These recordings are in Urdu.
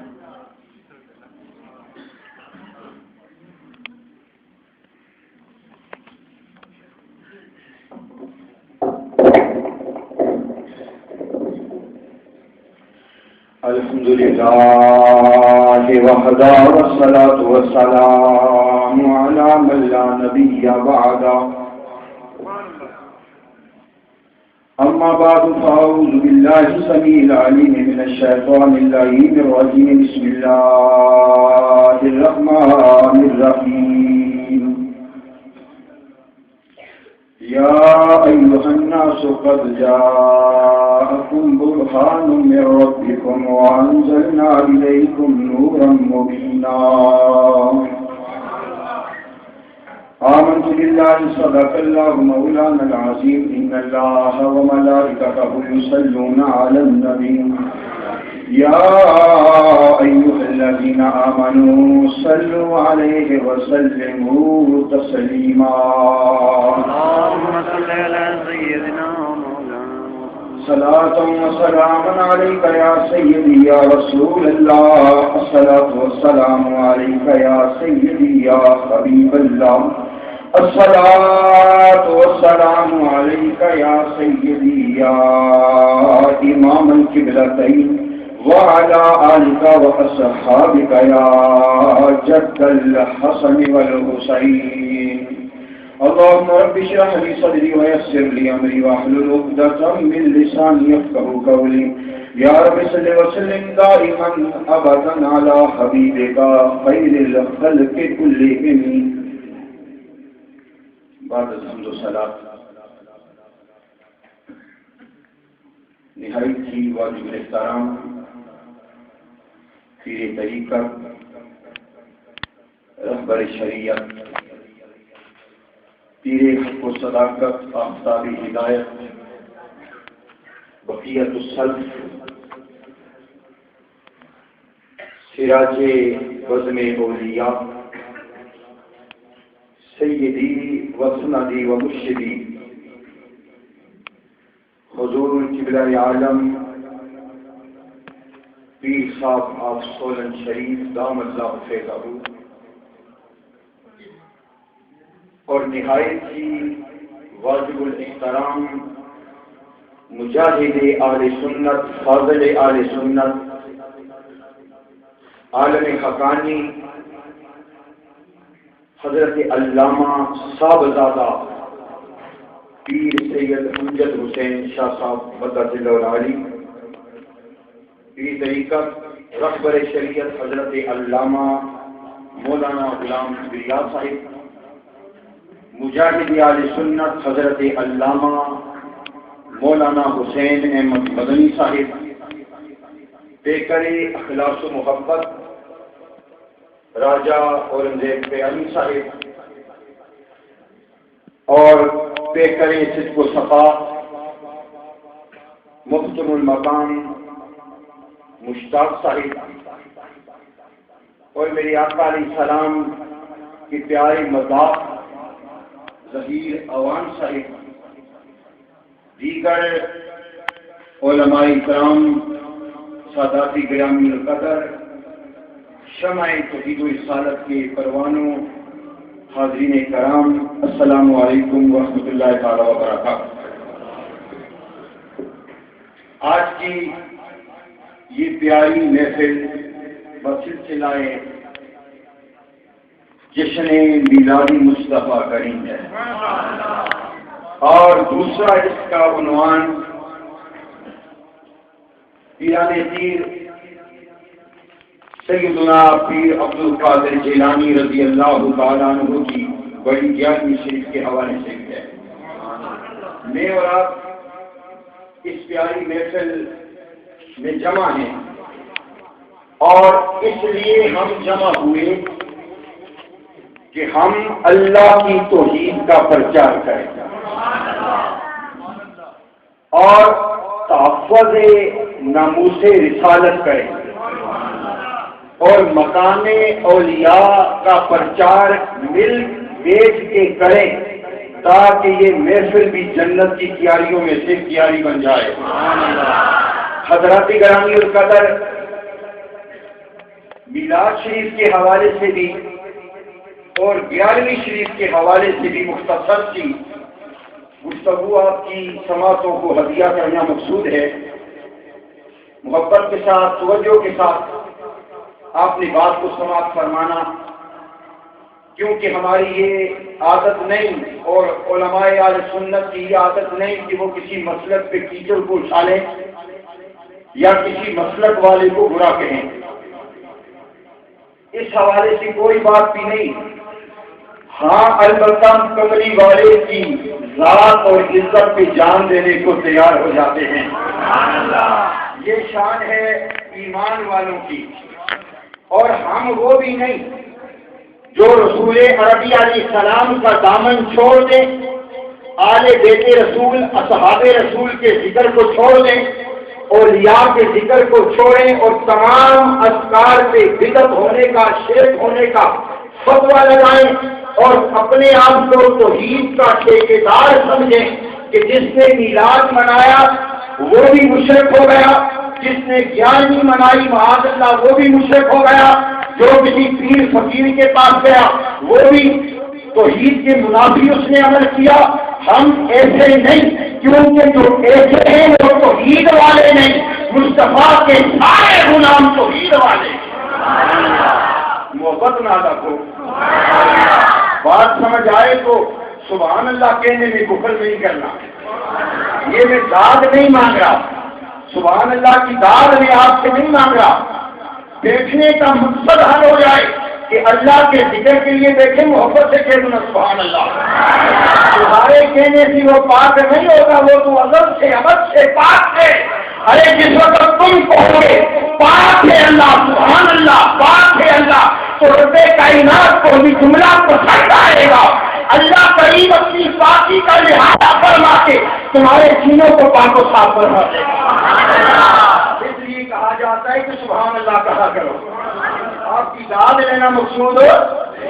الحمد لله وحده والصلاة والسلام على من لا نبي بعده أما بعد فأعوذ بالله السميع العليم من الشيطان اللعين الرجيم بسم الله الرحمن الرحيم يا أيها الناس قد جاءكم برهان من ربكم وأنزلنا إليكم نورا مبينا آمنت بالله صدق الله مولانا العظيم إن الله وملائكته يصلون على النبي يا أيها الذين آمنوا صلوا عليه وسلموا تسليما اللهم صل على سيدنا صلاة وسلام عليك يا سيدي يا رسول الله الصلاة والسلام عليك يا سيدي يا حبيب الله الصلاة والسلام عليك يا سيدي يا إمام القبلتين وعلى آلك وأصحابك يا جد الحسن والحسين اللهم رب اشرح لي صدري ويسر لي أمري واحلل عقدة من لساني يفقهوا قولي يا رب صل وسلم دائما أبدا على حبيبك خير الخلق كلهم بعد الحمد والصلاة نہایت ہی واجب الاحترام پیر طریقت رہبر شریعت پیر حق و صداقت آفتاب ہدایت بقیت السلف سراج بزم اولیاء سیدی و سندی و مرشدی حضور القبلہ عالم پیر صاحب آف سولن شریف دام اللہ فیضہ اور نہایت ہی واجب الاحترام مجاہد اہل سنت فاضل اہل سنت عالم حقانی حضرت علامہ صاحبزادہ پیر سید امجد حسین شاہ صاحب مدد اللہ علی پیر طریقت رہبر شریعت حضرت علامہ مولانا غلام کبریا صاحب مجاہد اہل سنت حضرت علامہ مولانا حسین احمد مدنی صاحب پیکر اخلاص و محبت راجہ اورنگزیب پیانی صاحب اور پیکر صدق و صفا محترم المقام مشتاق صاحب اور میری آقا علیہ السلام کی پیاری مذاق ظہیر اوان صاحب دیگر علماء کرام ساداتی گرامی القدر شمع توحید و رسالت کے پروانوں حاضرین کرام السلام علیکم ورحمۃ اللہ تعالی وبرکاتہ۔ آج کی یہ پیاری محفل بسلسلہ جشن میلادی مصطفیٰ کریم ہے اور دوسرا اس کا عنوان پیران پیر سیدنا پیر عبد القادر جیلانی رضی اللہ تعالیٰ عنہ کی بڑی 11ویں شریف کے حوالے سے ہے۔ میں اور آپ اس پیاری محفل میں جمع ہیں اور اس لیے ہم جمع ہوئے کہ ہم اللہ کی توحید کا پرچار کریں اور تحفظ ناموس رسالت کریں اور مقام اولیاء کا پرچار مل بیٹھ کے کریں تاکہ یہ محفل بھی جنت کی کیاریوں میں سے کیاری بن جائے۔ حضرات گرامی القدر، میلاد شریف کے حوالے سے بھی اور 11ویں شریف کے حوالے سے بھی مختصر سی گفتگو آپ کی سماعتوں کو ہدیہ کرنا مقصود ہے۔ محبت کے ساتھ، توجہ کے ساتھ آپ نے بات کو سماعت فرمانا، کیونکہ ہماری یہ عادت نہیں اور علماء اہل سنت کی یہ عادت نہیں کہ وہ کسی مسلک پہ کیچڑ کو اچھالیں یا کسی مسلک والے کو برا کہیں۔ اس حوالے سے کوئی بات بھی نہیں، ہاں البتہ کملی والے کی ذات اور عزت پہ جان دینے کو تیار ہو جاتے ہیں۔ یہ شان ہے ایمان والوں کی، اور ہم وہ بھی نہیں جو رسول عربی علیہ السلام کا دامن چھوڑ دیں، آل بیت رسول اصحاب رسول کے ذکر کو چھوڑ دیں، اولیاء کے ذکر کو چھوڑیں اور تمام اذکار پہ بدعت ہونے کا، شرک ہونے کا فتویٰ لگائیں اور اپنے آپ کو توحید کا ٹھیکیدار سمجھیں کہ جس نے میلاد منایا وہ بھی مشرک ہو گیا، جس نے 11ویں منائی معاذ اللہ وہ بھی مشرک ہو گیا، جو کسی پیر فقیر کے پاس گیا وہ بھی توحید کے منافی اس نے عمل کیا۔ ہم ایسے نہیں، کیونکہ جو ایسے ہیں وہ توحید والے نہیں، مصطفیٰ کے سارے غلام توحید والے۔ محبت نہ رکھو، بات سمجھ آئے تو سبحان اللہ کہنے میں بخل نہیں کرنا، یہ میں داد نہیں مانگ رہا، سبحان اللہ کی داد میں آپ سے نہیں مانگ رہا، بیٹھنے کا مقصد حل ہو جائے کہ اللہ کے ذکر کے لیے بیٹھے، محبت سے کہہ دوں سبحان اللہ۔ تمہارے کہنے سے وہ پاک نہیں ہوگا، وہ تو ازل سے ابد سے پاک ہے۔ ارے جس وقت تم کہو گے پاک ہے اللہ، سبحان اللہ، پاک ہے اللہ، تو رب کائنات کو بھی جملہ پسند آئے گا۔ اللہ کریم اپنی پاکی کا لحاظ فرما کے تمہارے سینوں کو پاک و صاف فرما دے گا۔ اس لیے کہا جاتا ہے کہ سبحان اللہ کہا کرو، آپ کی داد لینا مقصود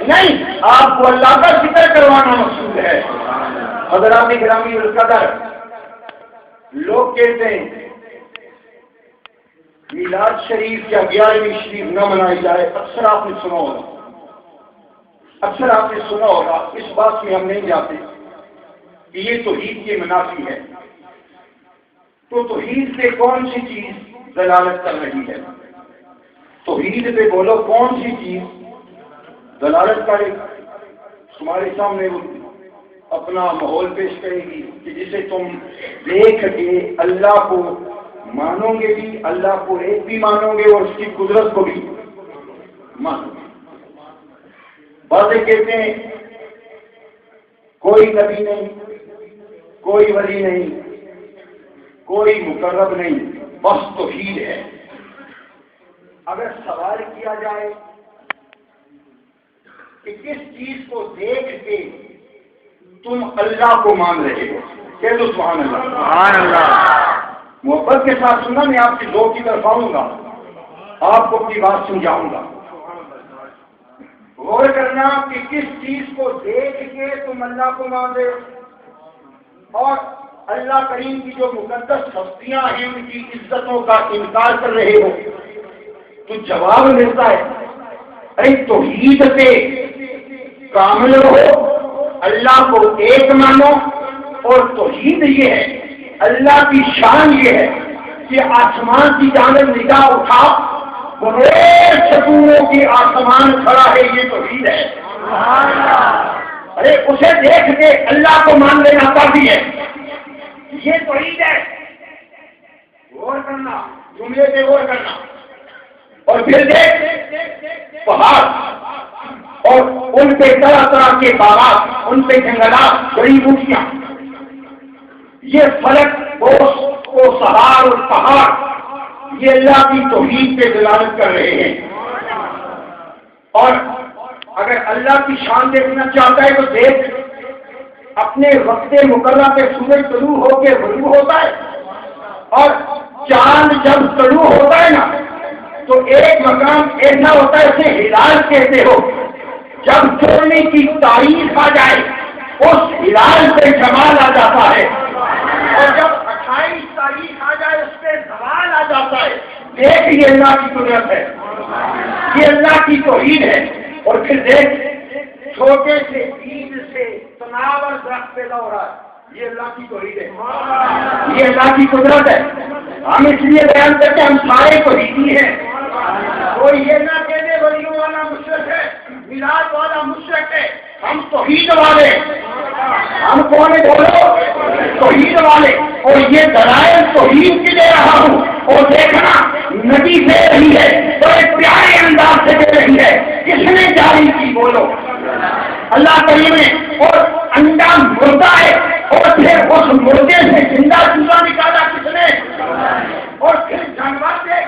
نہیں، آپ کو اللہ کا ذکر کروانا مقصود ہے۔ حضرات گرامی القدر، لوگ کہتے ہیں میلاد شریف یا 11ویں شریف نہ منائی جائے، اکثر آپ نے سنا ہوگا، اکثر آپ نے سنا ہوگا، اس بات میں ہم نہیں جاتے کہ یہ توحید کے منافی ہے۔ تو توحید پہ کون سی چیز دلالت کر رہی ہے؟ توحید پہ بولو کون سی چیز دلالت کرے؟ تمہارے سامنے وہ اپنا ماحول پیش کرے گی کہ جسے تم دیکھ کے اللہ کو مانو گے بھی، اللہ کو ایک بھی مانو گے اور اس کی قدرت کو بھی مانو گے۔ باتیں کہتے ہیں کوئی نبی نہیں، کوئی ولی نہیں، کوئی مقرب نہیں، بس توحید ہے۔ اگر سوال کیا جائے کہ کس چیز کو دیکھ کے تم اللہ کو مان رہے ہو، کہہ دو سبحان اللہ۔ سبحان اللہ۔ محبت کے ساتھ سننا، میں آپ کی دو کی طرف آؤں گا، آپ کو اپنی بات سمجھاؤں گا۔ غور کرنا کہ کس چیز کو دیکھ کے تم اللہ کو مان رہے ہو اور اللہ کریم کی جو مقدس ہستیاں ہیں ان کی عزتوں کا انکار کر رہے ہو، تو جواب ملتا ہے ارے توحید پہ کامل رہو، اللہ کو ایک مانو، اور توحید یہ ہے، اللہ کی شان یہ ہے کہ آسمان کی جانب نگاہ اٹھا، بڑے ستونوں کی آسمان کھڑا ہے، یہ توحید ہے۔ ارے اسے دیکھ کے اللہ کو مان لینا کافی ہے، یہ توحید ہے۔ غور کرنا، جملے پہ غور کرنا، اور پھر دیکھ پہاڑ اور ان پہ طرح طرح کے باغات، ان پہ جنگلات، بڑی بوٹیاں، یہ فلک و سہار اور پہاڑ، یہ اللہ کی توحید پہ دلالت کر رہے ہیں۔ اور اگر اللہ کی شان دیکھنا چاہتا ہے تو دیکھ، اپنے وقت مقررہ پہ سورج طلوع ہو کے غروب ہوتا ہے، اور چاند جب طلوع ہوتا ہے نا تو ایک مقام ایسا ہوتا ہے اسے ہلال کہتے ہو، جب چھوڑنے کی تاریخ آ جائے اس ہلال پہ جمال آ جاتا ہے، اور جب 28 تاریخ آ جائے اس پہ زوال آ جاتا ہے۔ دیکھ یہ اللہ کی قدرت ہے، یہ اللہ کی توحید ہے. اور پھر دیکھ چھوٹے سے عید سے تناور درخت پیدا ہو رہا ہے. یہ اللہ کی توحید ہے, یہ اللہ کی قدرت ہے. ہم اس لیے بیان کرتے ہم سارے توحیدی ہیں. کوئی یہ نہ کہنے ولیوں والا مشرک ہے, میلاد والا مشرک ہے. ہم توحید والے, ہم کون ہیں بولو؟ توحید والے. اور یہ دلائل توحید کی دے رہا ہوں. اور دیکھنا نبی دے رہی ہے تو ایک پیارے انداز سے دے رہی ہے. کس نے جاری کی بولو؟ اللہ کریم نے. اور انڈا مردہ ہے اور پھر اس مردے سے زندہ چوزا نکالا کس نے؟ اور پھر جانور سے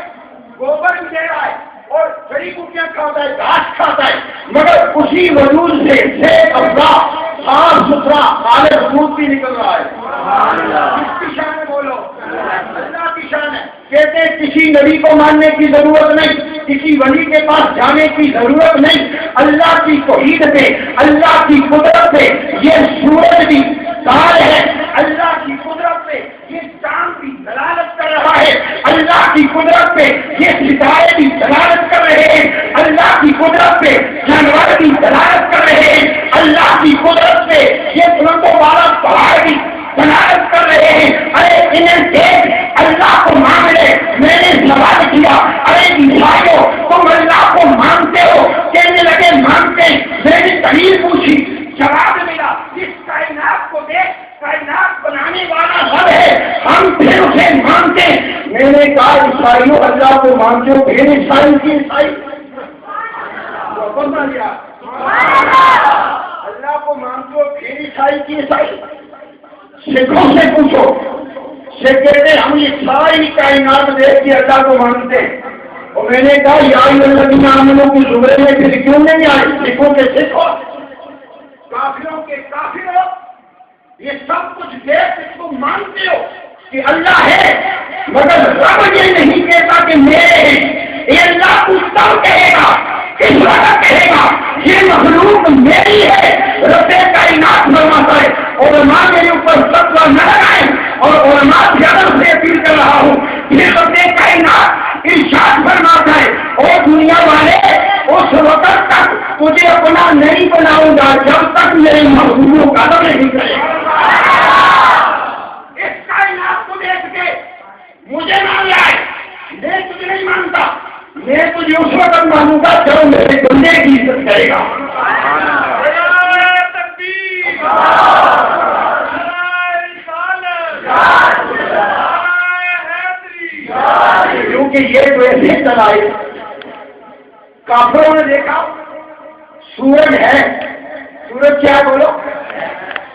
گوبر بھی دے رہا ہے اور جڑی بوٹیاں کھاتا ہے, گھاس کھاتا ہے. مگر اسی وجود سے افزا صاف ستھرا خالص دودھ بھی نکل رہا ہے. کس کی شان ہے بولو؟ اللہ کی شان ہے. کہتے ہیں کسی نبی کو ماننے کی ضرورت نہیں, کسی ولی کے پاس جانے کی ضرورت نہیں. اللہ کی توحید پہ, اللہ کی قدرت پہ یہ سورج بھی دال ہے. اللہ کی قدرت پہ یہ چاند بھی دلالت کر رہا ہے. اللہ کی قدرت پہ یہ ستارے بھی دلالت کر رہے ہیں. اللہ کی قدرت پہ جانور بھی دلالت کر رہے ہیں. اللہ کی قدرت پہ یہ بلندوں والا پہاڑ بھی دلالت کر رہے ہیں. ارے انہیں دیکھ, اللہ کو مان لے. میں نے سوال کیا, ارے عیسائیوں تم اللہ کو مانتے ہو؟ کہنے لگے مانتے. میں نے دلیل پوچھی, جواب ملا اس کائنات کو دیکھ, کائنات بنانے والا رب ہے, ہم پھر اسے مانتے. میں نے کہا عیسائیوں اللہ کو مانتے ہو؟ پھر عیسائی کی عیسائی اللہ کو مانتے ہو پھر عیسائی کی عیسائی. سکھوں سے پوچھو, سے کہتے ہم یہ ساری کائنات دیکھ کے اللہ کو مانتے ہیں. اور میں نے کہا یا الذین آمنوا کی زمرے میں پھر کیوں نہیں آئے؟ سکھوں کے سکھ ہو, کافروں کے کافر ہو. یہ سب کچھ دیکھ کے تم مانتے ہو کہ اللہ ہے, مگر رب یہ نہیں کہتا کہ میرے ہیں. یہ اللہ کچھ تب کہے گا, کس وقت کہے گا یہ مخلوق میری ہے. رب کائنات فرماتا ہے علماء میرے اوپر فتویٰ نہ لگائیں, اور علماء سے ادب سے اپیل کر رہا ہوں. پھر رب کائنات ارشاد فرماتا ہے اور دنیا والے اس وقت تک تجھے اپنا نہیں بناؤں گا جب تک میرے مخلوق کا ادب نہیں کرے گا. اس کائنات کو دیکھ کے مجھے مان لائے, میں تجھے نہیں مانتا. میں تجھے اس وقت مانوں گا جب میرے بندے کی عزت کرے گا. کیونکہ یہ تو ایسے چلائے. کافروں نے دیکھا سورج ہے, سورج کیا بولو؟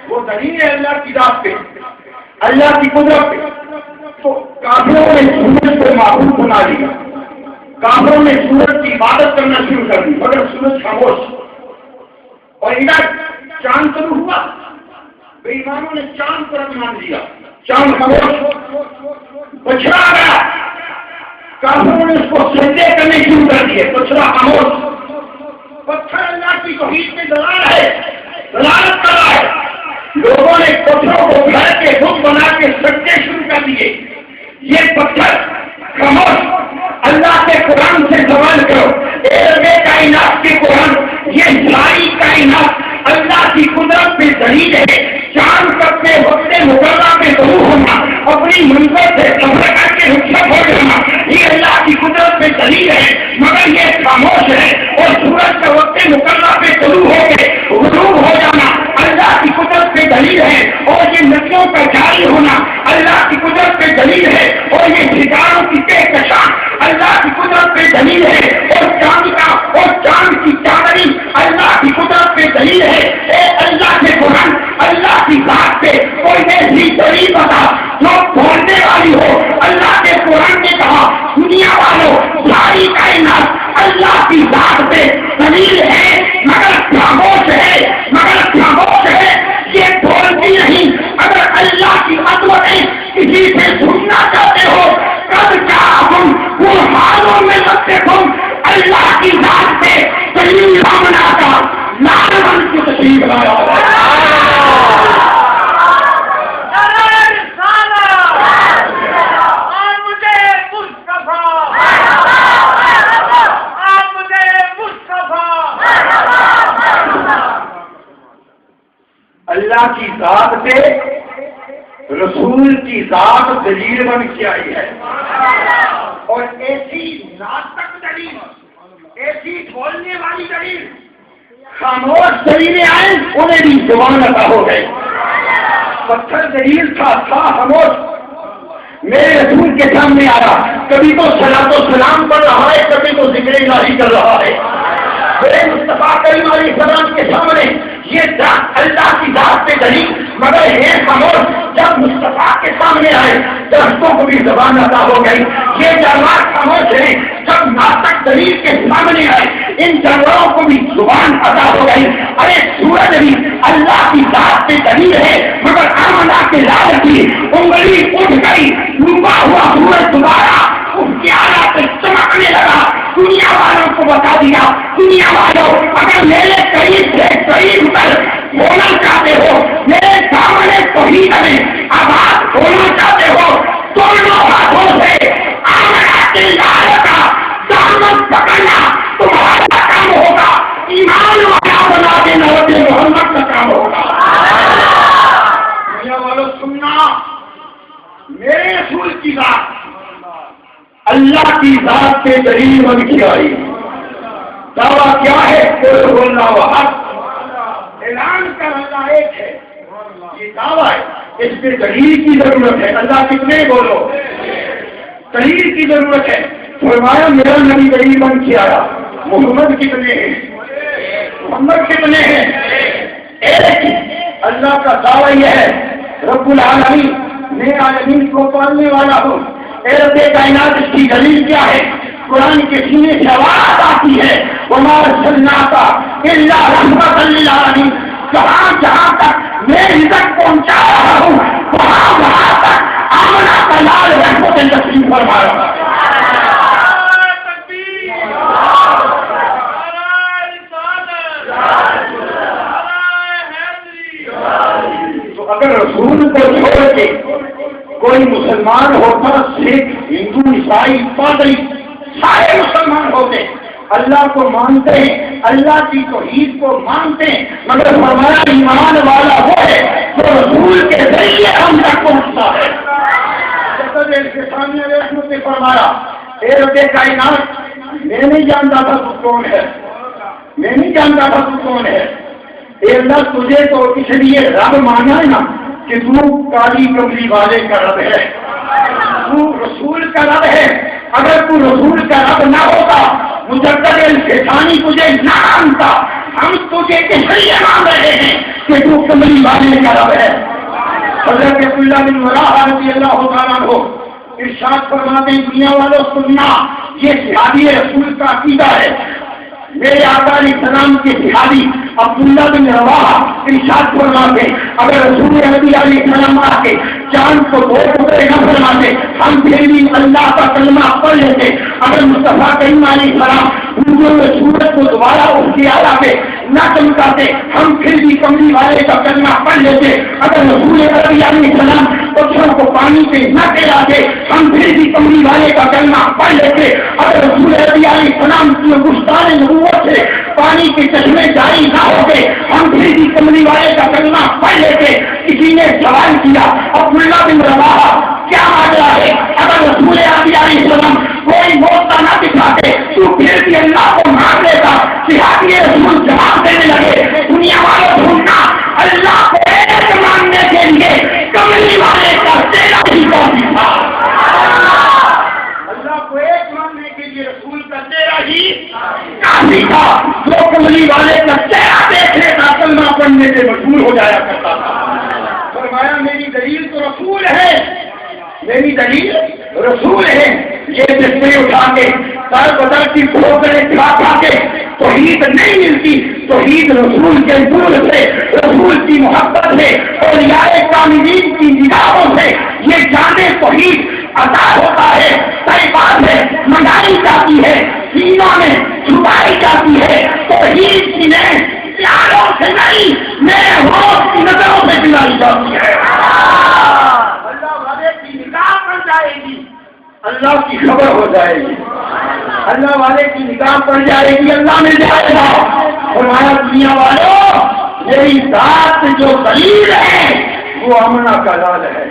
وہ دلیل ہے اللہ کی ذات پہ, اللہ کی قدرت پہ. تو کافروں نے سورج کو معبود بنا دیا. کافروں نے سورج کی عبادت کرنا شروع کر دی, مگر سورج خاموش. اور ادھر چاند شروع ہوا, بے ایمانوں نے چاند پر مان دیا, چاند خاموش. بچڑا گیا, کافروں نے اس کو سجدے کرنے شروع کر دیے, بچڑا خاموش. پتھر اللہ کی توحید میں دلال ہے, دلالت کر رہا ہے. لوگوں نے پتھروں کو گھر کے بت بنا کے سجدے شروع کر دیے. یہ پتھر خاموش. اللہ کے قرآن سے سوال کرو, اے رب کائنات کے قرآن, یہ ساری کائنات اللہ کی قدرت پہ دلیل ہے. چاند اپنے وقت مقررہ پہ ضرور ہونا, اپنی منزل سے سفر کر کے رخصت ہو جانا, یہ اللہ کی قدرت پہ دلیل ہے. مگر یہ خاموش ہے. اور سورج کا وقت مقررہ پہ ضرور ہو کے غروب ہو جانا اللہ کی قدرت پہ دلیل ہے. اور یہ ندیوں کا جاری ہونا اللہ کی قدرت پہ دلیل ہے. اور یہ ستاروں کی کہکشاں اللہ کی قدرت پہ دلیل ہے. اور چاند کی چادری اللہ کی قدرت پہ دلیل ہے. اے اللہ کے قرآن, اللہ کی ذات پہ کوئی ایسی دلیل بتا جو بولنے والی ہو. اللہ کے قرآن نے کہا دنیا والوں ساری کائنات اللہ کی ذات پہ دلیل ہے, مگر خاموش ہے, مگر خاموش ہے. یہ بولتی نہیں. اگر اللہ کی عظمتیں کسی سے سننا چاہتے ہو کب کیا ہم وہ حالوں میں رکھتے تم اللہ کی ذات پہ دلیل بنا کر لال بن کی تشریف لایا. اللہ کی ذات پہ رسول کی ذات دلیل بن کے آئی ہے، اور ایسی ناطق دلیل، ایسی بولنے والی دلیل، خاموش دلیلیں آئیں انہیں بھی زبان عطا ہو گئی۔ پتھر دلیل تھا خاموش، میرے رسول کے سامنے آیا، کبھی تو صلاۃ و سلام پڑھ رہا ہے، کبھی تو ذکر الہی کر رہا ہے۔ میرے مصطفیٰ کریم علیہ السلام کے سامنے یہ ذات اللہ کی ذات پہ دلیل، مگر یہ خاموش جب مصطفیٰ کے سامنے آئے درختوں کو بھی زبان عطا ہو گئی۔ یہ جانور خاموش ہیں، جب ناطق دلیل کے سامنے آئے ان جانوروں کو بھی زبان عطا ہو گئی۔ ارے سورج بھی اللہ کی ذات پہ دلیل ہے، مگر آمنہ کے لال کی انگلی اٹھ گئی، ڈوبا ہوا سورج دوبارہ اس کی آلہ پہ چمکنے لگا۔ دنیا والوں کو بتا دیا، دنیا والوں اگر میرے قریب سے قریب پر ہونا چاہتے ہو، میرے سامنے توحید میں آباد ہونا چاہتے ہو، دونوں ہاتھوں سے آمنہ کے لال کا دامن پکڑنا تمہارا کام ہوگا، ایمان والا بنا کے نبی محمد کا کام ہوگا۔ دنیا والوں سننا، میرے رسول کی ذات اللہ کی ذات سے دلیل بن کے آئی۔ دعویٰ کیا ہے؟ قل هو اللہ احد، اعلان کر اللہ ایک ہے، یہ دعویٰ ہے، اس پہ دلیل کی ضرورت ہے۔ اللہ کتنے بولو، دلیل کی ضرورت ہے۔ فرمایا میرا نبی دلیل بن کے آیا۔ محمد کتنے ہیں؟ محمد کتنے ہیں؟ ایک اللہ کا دعویٰ یہ ہے، رب العالمین، میں عالمین کو پالنے والا ہوں۔ اے رب کائنات، اس کی دلیل کیا ہے؟ قرآن کے سینے سے آواز آتی ہے، وما ارسلناک الا رحمۃ للعالمین۔ جہاں جہاں تک میں عزت پہنچا رہا ہوں، وہاں تک آمنہ کا لال رحمت تشریف فرما رہا ہے۔ تو اگر رسول کو چھوڑ کے کوئی مسلمان ہوتا، سکھ، ہندو، عیسائی، پادری، سارے مسلمان ہوتے، اللہ کو مانتے ہیں، اللہ کی توحید کو مانتے ہیں، مگر فرمایا ایمان والا وہ ہے جو رسول کے ذریعے ہم تک پہنچتا ہے۔ رحمت نے فرمایا، اے رب کائنات، میں نہیں جانتا تھا تو کون ہے، میں نہیں جانتا تھا تو کون ہے۔ اے اللہ، تجھے تو اس لیے رب مانا ہے نا کہ تو کالی کملی والے کا رب ہے، تو رسول کا رب ہے۔ اگر تو رسول کا رب نہ ہوتا، مجدد الفسانی تجھے نہ مانتا، ہم تجھے اس لیے مان رہے ہیں کہ تو کملی والے کا رب ہے۔ حضرت عبداللہ بن رواحہ رضی اللہ تعالیٰ عنہ ارشاد فرماتے ہیں، دنیا والوں سننا، یہ صحابی رسول کا عقیدہ ہے۔ میرے آقا علیہ السلام کے صحابی عبداللہ بن رواحہ ارشاد فرماتے، اگر رسول نبی علیہ السلام آ کے چاند کو دو ٹکڑے نہ فرماتے، ہم پھر بھی اللہ کا کلمہ پڑھ لیتے۔ اگر مصطفیٰ کریم علیہ السلام سورج کو دوبارہ اس کی آلہ پہ نہ چمکاتے، ہم پھر بھی کملی والے کا کلمہ پڑھ لیتے۔ اگر رسول نبی علیہ السلام پتھروں کو پانی پہ نہ پھیلاتے، ہم پھر بھی کملی والے کا کلمہ پڑھ لیتے۔ اگر رسول نبی علیہ السلام کی گفتار نبوت سے پانی کے چشمے جاری نہ ہوتے، ہم پھر بھی کملی والے کا کلمہ پڑھ لیتے۔ کسی نے سوال کیا، عبداللہ بن رواحہ کیا معاملہ ہے؟ اگر رسول علیہ السلام کوئی موقع نہ دکھاتے تو پھر بھی اللہ کو مان لیتا۔ صحابی رسول جواب دینے لگے، دنیا والوں سننا، اللہ کو ایک ماننے کے لیے کملی والے کا تیرا ہی کافی تھا۔ اللہ کو ایک ماننے کے لیے رسول کا تیرا ہی کافی تھا۔ جو کملی والے کا چہرہ دیکھنے کا کلمہ پڑھنے سے مشہور ہو جایا کرتا تھا۔ فرمایا میری دلیل تو رسول ہے، میری دلیل رسول ہے۔ یہ چشمے اٹھا کے سر بدر کی ٹھوکریں کھا کے توحید نہیں ملتی، توحید رسول کے نور سے، رسول کی محبت سے، اولیاء کاملین کی نگاہوں سے یہ جانے توحید عطا ہوتا ہے۔ صحیح بات ہے، منگائی جاتی ہے، سینوں میں چھپائی جاتی ہے۔ توحید کی نے پیاروں سے نہیں، میرے ہوش کی نظروں سے دلائی جاتی ہے۔ اللہ والے کی نگاہ پڑ جائے گی، اللہ کی خبر ہو جائے گی، اللہ والے کی نگاہ پڑ جائے گی، اللہ مل جائے گا۔ فرمایا دنیا والوں میری ذات جو دلیل ہے وہ آمنہ کا لال ہے،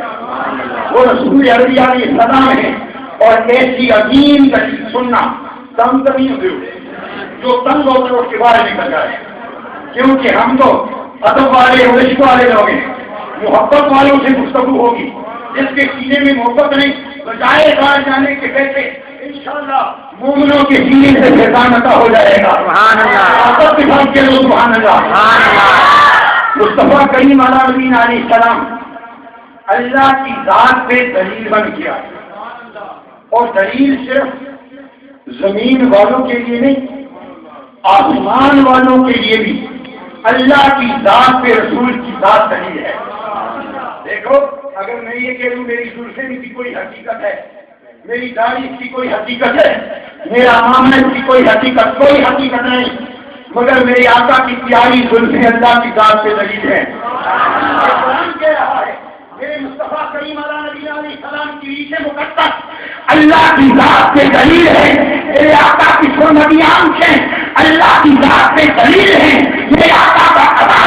وہ رسول عربی علیہ السلام ہے، اور ایسی عظیم دلیل سننا تنگ نہیں ہوئے جو تنگ ہوتے اس کے بارے میں کر جائے، کیونکہ ہم تو ادب والے عشق والے لوگ ہیں، محبت والوں سے گفتگو ہوگی، جس کے سینے میں محبت نہیں بجائے گائے جانے کے کہتے انشاءاللہ مومنوں کے سینے سے شیطان عطا ہو جائے گا، سبحان اللہ، محبت کے ساتھ کے لوگ سبحان اللہ، سبحان اللہ۔ مصطفیٰ کریم علیہ السلام اللہ کی ذات پہ دلیل بن گیا، اور دلیل صرف زمین والوں کے لیے نہیں، آسمان والوں کے لیے بھی اللہ کی ذات پہ رسول کی ذات دلیل ہے۔ دیکھو اگر میں یہ کہہ دوں میری زلفیں کی کوئی حقیقت ہے، میری داڑھی کی کوئی حقیقت ہے، میرا معاملے کی کوئی حقیقت نہیں، مگر میرے آقا کی پیاری زلفیں اللہ کی ذات پہ دلیل ہے۔ قرآن کہہ رہا ہے میرے مصطفیٰ کریم علیہ السلام کی ریش مقدس اللہ کی ذات پہ دلیل ہے، میرے آقا کی سرمدی آنکھیں اللہ کی ذات پہ دلیل ہے، میرے آقا کا عطا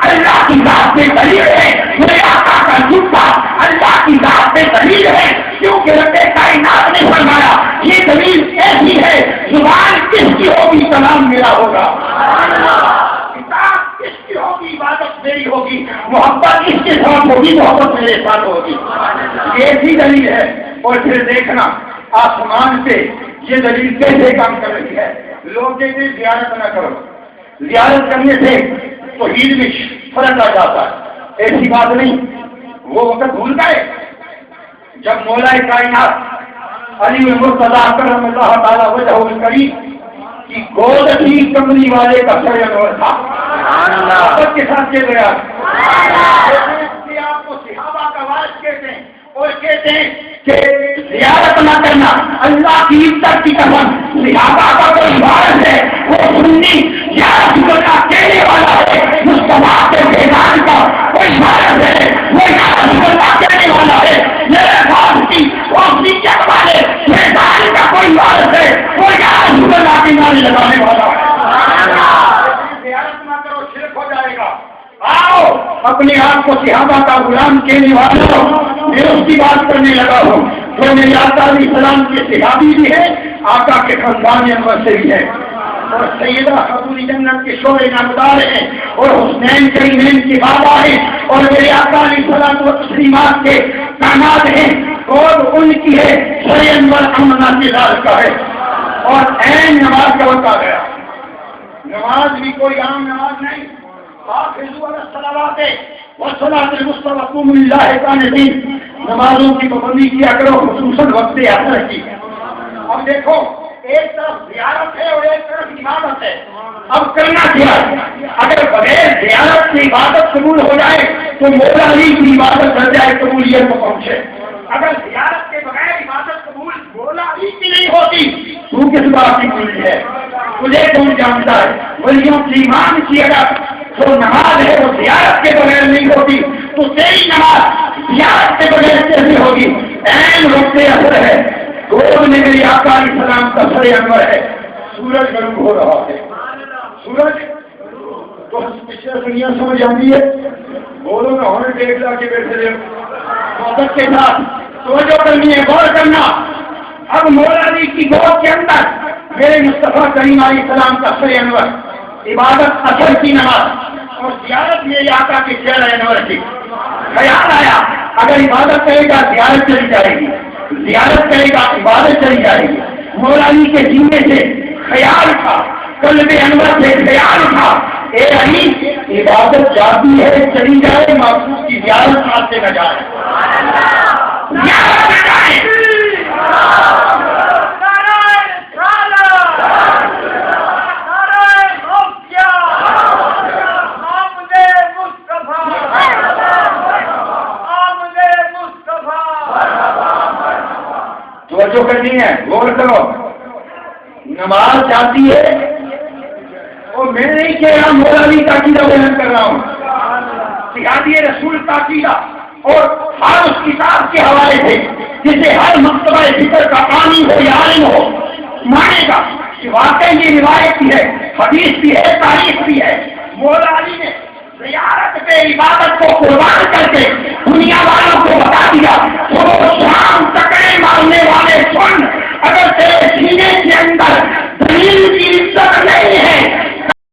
اللہ کی ذات پہ دلیل ہے، میرے آقا کا جوتا اللہ کی ذات پہ دلیل ہے، کیونکہ رب کائنات نے فرمایا یہ دلیل ایسی ہے زبان کس کی ہوگی کلام میرا ہوگا، کتاب کس کی ہوگی عبادت میری ہوگی، محبت کس کے ساتھ ہوگی محبت میرے ساتھ ہوگی، یہ ایسی دلیل ہے۔ اور پھر دیکھنا آسمان سے یہ دلیل کیسے کام کر رہی ہے، لوگ کہتے ہیں زیارت نہ کرو، زیارت کرنے سے توحید میں فرق آ جاتا ہے، ایسی بات نہیں، وہ وقت بھول گئے جب مولا کائنات علی المرتضیٰ کرم اللہ تعالیٰ وجہ الکریم کی گود تھی کملی والے کا سر انور تھا، محبت کے ساتھ کے گیا، آپ کو صحابہ کا وارث کہتے ہیں، اور کہتے ہیں کہ زیارت نہ کرنا اللہ کی عزت کی قسم، صحابہ کا کوئی وارث ہے وہ سنی یا رسول اللہ کہنے والا ہے، مصطفیٰ کے بیدان کا کوئی وارث ہے وہ یا رسول اللہ کہنے والا ہے، میرے پاس کی وصیت والے بیدان کا کوئی وارث ہے وہ یا رسول اللہ کے نعرے لگانے والا ہے۔ زیارت نہ کرو شرک ہو جائے گا، آؤ اپنے آپ کو صحابہ کا غلام کہنے والا ہو، میں اس کی بات کرنے لگا ہوں جو میرے آقا علیہ السلام کے صحابی بھی ہے، آقا کے خاندان انور سے بھی ہے، اور سیدہ خاتون جنت کے شعلے نامدار ہیں، اور حسنین کریمین کی بابا ہیں، اور میرے آقا علیہ السلام و تسلیمات کے داماد ہیں، اور ان کی ہے شرع انور امنا کے دار کا ہے، اور عین نماز کا وقت آ گیا۔ نماز بھی کوئی عام نماز نہیں، حافظوا علی الصلوات والصلاۃ الوسطی وقوموا للہ قانتین، نمازوں کی پابندی کیا کرو خصوصاً وقت اثر کی۔ اب دیکھو ایک طرف زیارت ہے اور ایک طرف عبادت ہے، اب کرنا کیا ہے؟ اگر بغیر زیارت کی عبادت قبول ہو جائے تو مولا علی کی عبادت کر جائے قبولیت کو پہنچے، اگر زیارت کے بغیر عبادت قبول مولا علی کی نہیں ہوتی تو کس بات کی قبولی ہے؟ تجھے کون جانتا ہے؟ ولیوں کی ایمان کی اگر جو نماز ہے وہ زیارت کے بغیر نہیں ہوتی تو تیری نماز زیارت کے بغیر کیسے ہوگی؟ عین وقت اثر ہے، گود میں میری آقا علیہ السلام کا سر انور ہے، سورج غروب ہو رہا ہے، سورج تو پچھلے دنیا سمجھ آتی ہے، بولو نہ ہونے دیکھ لا کے بیٹھے رہے محبت کے ساتھ توجہ کرنی ہے، غور کرنا۔ اب مولا علی کی گود کے اندر میرے مصطفیٰ کریم علیہ السلام کا سر انور، عبادت اثر کی نماز اور زیارت میرے آقا کے چہرہ انور کی۔ خیال آیا اگر عبادت کرے گا زیارت چلی جائے گی، زیارت کرے گا عبادت چلی جائے گی۔ مولا علی کے سینے سے خیال تھا، قلب انور سے خیال تھا، اے علی عبادت جاتی ہے چلی جائے، محبوب کی زیارت آتے نہ جائے، زیارت نہ جائے۔ توجہ کرنی ہے، غور کرو، نماز چاہتی ہے، اور میں نہیں کہہ رہا مولا علی کا عقیدہ بیان کر رہا ہوں، صحابی رسول کا عقیدہ، اور ہر اس کتاب کے حوالے سے جسے ہر مکتبہ ذکر کا عالم ہو یا عالم ہو مانے گا کہ واقعی یہ روایت بھی ہے، حدیث بھی ہے، تاریخ بھی ہے، مولا علی نے زیارت پہ عبادت کو قربان کر کے دنیا والوں کو بتا دیا